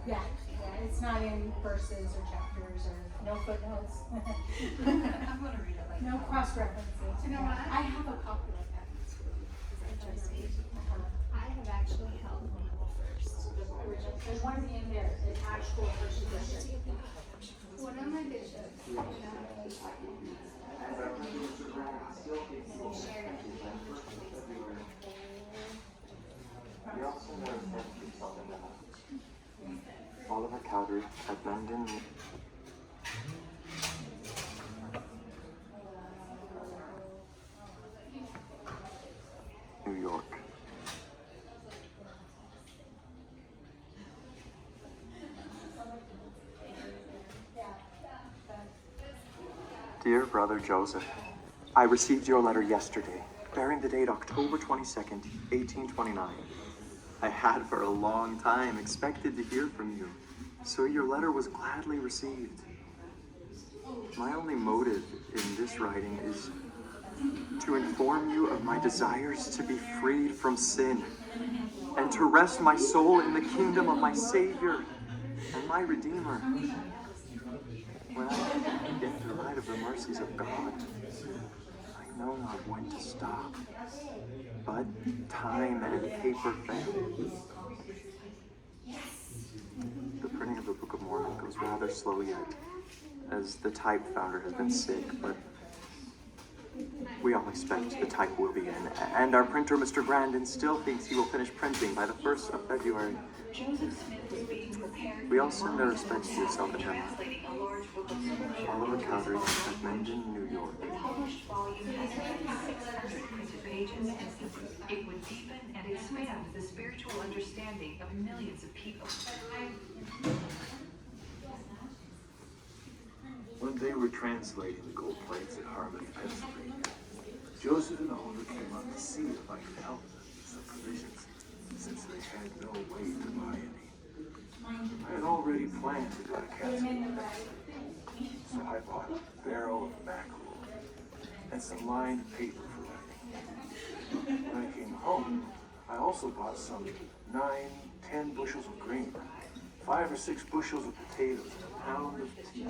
Yeah, it's not in verses or chapters or no footnotes. I'm gonna read it like No cross references. You know what? I have a copy of that. I have actually held Bible first. There's one in there, an actual first edition. One of my bishops, We also know that it's on the map. Oliver Cowdery at London. New York. Dear Brother Joseph, I received your letter yesterday, bearing the date October 22nd, 1829. I had for a long time expected to hear from you, so your letter was gladly received. My only motive in this writing is to inform you of my desires to be freed from sin and to rest my soul in the kingdom of my Savior and my Redeemer. When I begin to write of the mercies of God, I know not when to stop, but time and paper fail. The printing of the Book of Mormons goes rather slow yet, as the type founder has been sick, but we all expect the type will be in, and our printer, Mr. Grandin, still thinks he will finish printing by the 1st of February. We all send our respects to yourself and Emma. Oliver Cowdery at Menden, New York. The published volume has 600 printed pages. It would deepen and expand the spiritual understanding of millions of people. When they were translating the gold plates at Harmony, Pennsylvania, Joseph and Oliver came out to see if I could help them with some provisions, since they had no way to buy any. I had already planned to go to Canada, so I bought a barrel of mackerel and some lined paper for writing. When I came home, I also bought some 9-10 bushels of grain, 5 or 6 bushels of potatoes, and a pound of tea.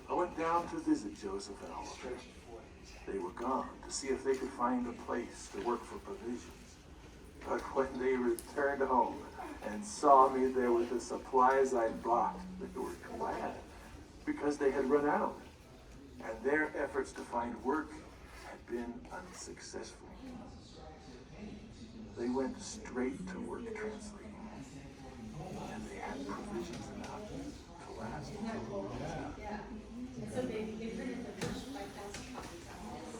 I went down to visit Joseph and Oliver. They were gone to see if they could find a place to work for provisions. But when they returned home and saw me there with the supplies I'd bought, they were glad, because they had run out, and their efforts to find work had been unsuccessful. They went straight to work translating, and they had provisions enough to last. So they printed the first 5,000 copies of this.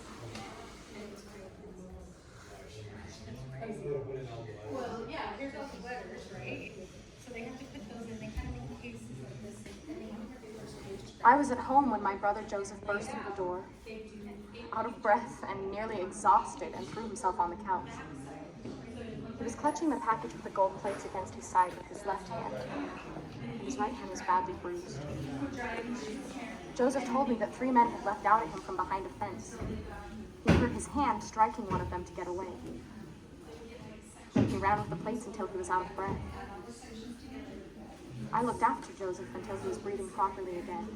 And it's crazy. well, yeah, here's all the letters, right? So they have to put those in, they kind of make cases like this. And they have the first page. I was at home when my brother Joseph burst through the door, out of breath and nearly exhausted, and threw himself on the couch. He was clutching the package with the gold plates against his side with his left hand. His right hand was badly bruised. Joseph told me that 3 men had leapt out at him from behind a fence. He heard his hand striking one of them to get away. Then he ran with the plates until he was out of breath. I looked after Joseph until he was breathing properly again,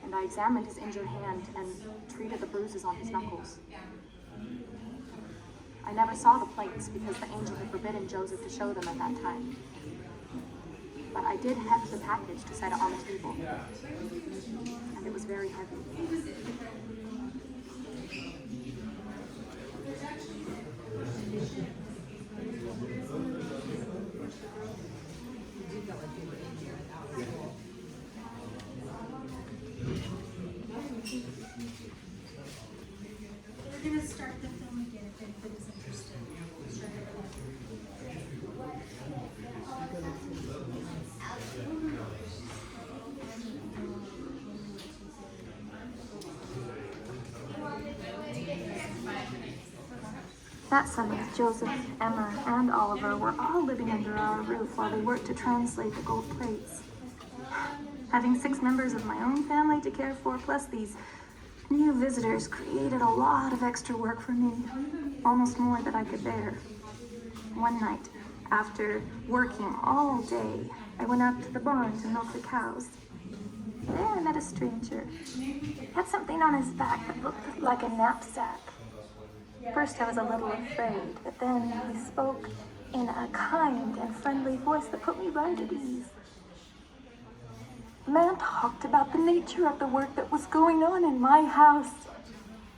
and I examined his injured hand and treated the bruises on his knuckles. I never saw the plates because the angel had forbidden Joseph to show them at that time. But I did heft the package to set it on the table, and it was very heavy. We're going to start the film again if anybody's interested. That summer, Joseph, Emma, and Oliver were all living under our roof while they worked to translate the gold plates. Having 6 members of my own family to care for, plus these new visitors, created a lot of extra work for me, almost more than I could bear. One night, after working all day, I went out to the barn to milk the cows. There I met a stranger. He had something on his back that looked like a knapsack. First I was a little afraid, but then he spoke in a kind and friendly voice that put me right at ease. The man talked about the nature of the work that was going on in my house,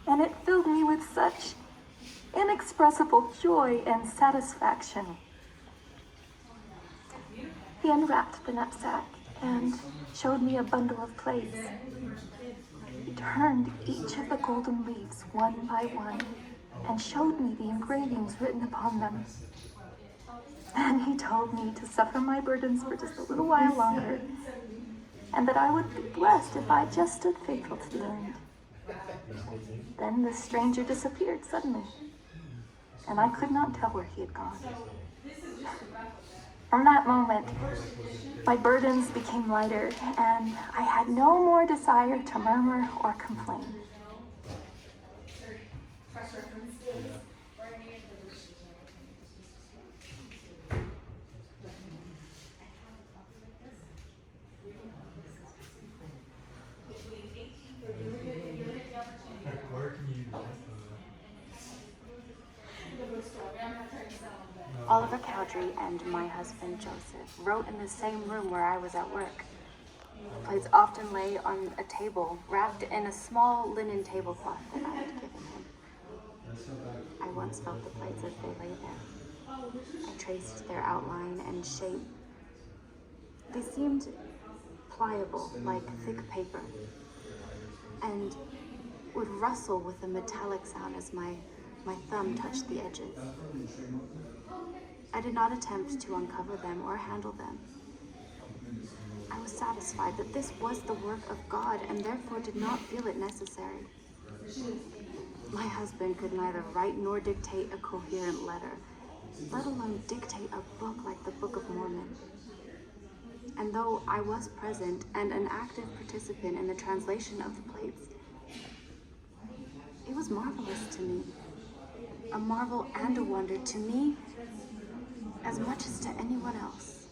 and it filled me with such inexpressible joy and satisfaction. He unwrapped the knapsack and showed me a bundle of plates. He turned each of the golden leaves one by one and showed me the engravings written upon them. And he told me to suffer my burdens for just a little while longer, and that I would be blessed if I just stood faithful to the end. Then the stranger disappeared suddenly, and I could not tell where he had gone. From that moment, my burdens became lighter, and I had no more desire to murmur or complain. Oliver Cowdery and my husband Joseph wrote in the same room where I was at work. The plates often lay on a table wrapped in a small linen tablecloth that I had given him. I once felt the plates as they lay there. I traced their outline and shape. They seemed pliable, like thick paper, and would rustle with a metallic sound as my thumb touched the edges. I did not attempt to uncover them or handle them. I was satisfied that this was the work of God and therefore did not feel it necessary. My husband could neither write nor dictate a coherent letter, let alone dictate a book like the Book of Mormons. And though I was present and an active participant in the translation of the plates, it was marvelous to me. A marvel and a wonder to me as much as to anyone else.